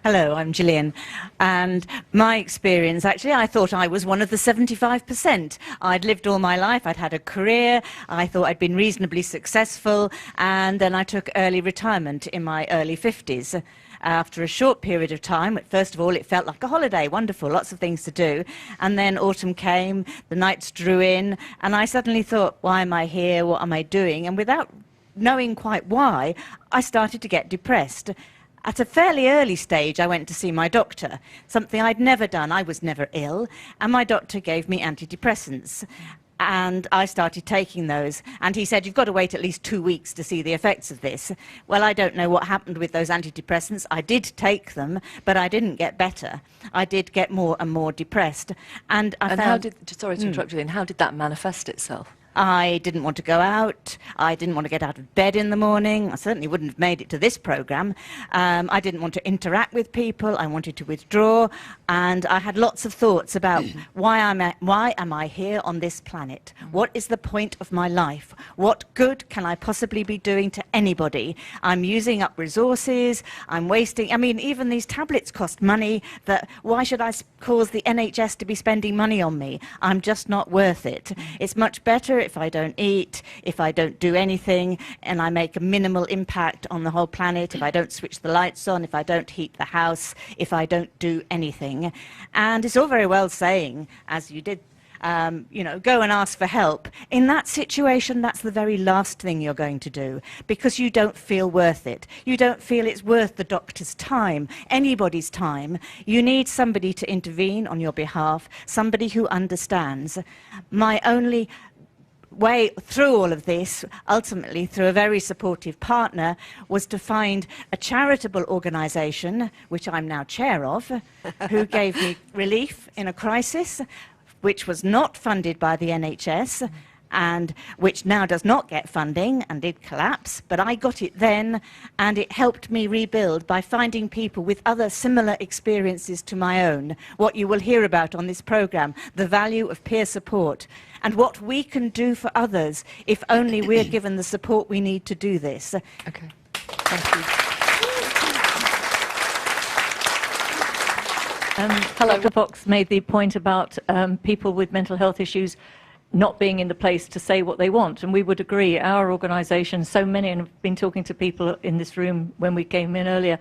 Hello, I'm Gillian, and my experience, actually, I thought I was one of the 75%. I'd lived all my life, I'd had a career, I thought I'd been reasonably successful, and then I took early retirement in my early 50s. After a short period of time, first of all, it felt like a holiday, wonderful, lots of things to do, and then autumn came, the nights drew in, and I suddenly thought, why am I here, what am I doing? And without knowing quite why, I started to get depressed. At a fairly early stage, I went to see my doctor, something I'd never done. I was never ill, and my doctor gave me antidepressants. And I started taking those, and he said, you've got to wait at least 2 weeks to see the effects of this. Well, I don't know what happened with those antidepressants. I did take them, but I didn't get better. I did get more and more depressed. And how did, sorry to interrupt you, Lynn, how did that manifest itself? I didn't want to go out. I didn't want to get out of bed in the morning. I certainly wouldn't have made it to this programme. I didn't want to interact with people. I wanted to withdraw. And I had lots of thoughts about why am I here on this planet? What is the point of my life? What good can I possibly be doing to anybody? I'm using up resources. I'm wasting... I mean, even these tablets cost money. Why should I cause the NHS to be spending money on me? I'm just not worth it. It's much better if I don't eat, if I don't do anything, and I make a minimal impact on the whole planet, if I don't switch the lights on, if I don't heat the house, if I don't do anything. And it's all very well saying, as you did, you know, go and ask for help. In that situation, that's the very last thing you're going to do, because you don't feel worth it. You don't feel it's worth the doctor's time, anybody's time. You need somebody to intervene on your behalf, somebody who understands. My only way through all of this, ultimately through a very supportive partner, was to find a charitable organisation, which I'm now chair of, who gave me relief in a crisis, which was not funded by the NHS, and which now does not get funding and did collapse, but I got it then, and it helped me rebuild by finding people with other similar experiences to my own, what you will hear about on this programme, the value of peer support, and what we can do for others if only we're given the support we need to do this. Okay, thank you. Hello. Dr. Fox made the point about people with mental health issues not being in the place to say what they want, and we would agree. Our organisation, so many, and I've been talking to people in this room when we came in earlier,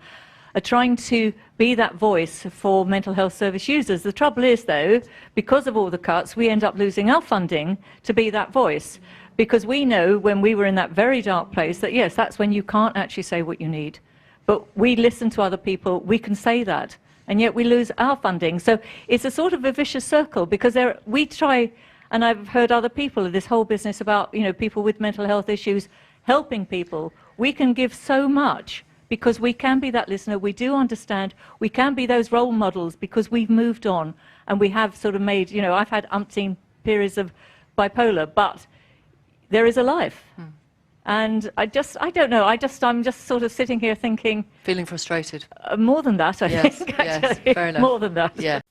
are trying to be that voice for mental health service users. The trouble is, though, because of all the cuts, we end up losing our funding to be that voice, because we know when we were in that very dark place that, yes, that's when you can't actually say what you need. But we listen to other people, we can say that, and yet we lose our funding. So it's a sort of a vicious circle, because we try... And I've heard other people of this whole business about, you know, people with mental health issues helping people. We can give so much because we can be that listener. We do understand. We can be those role models because we've moved on and we have sort of made, you know, I've had umpteen periods of bipolar, but there is a life. And I don't know, I'm just sort of sitting here thinking... Feeling frustrated. More than that, I think. Yes, fair enough. More than that. Yeah.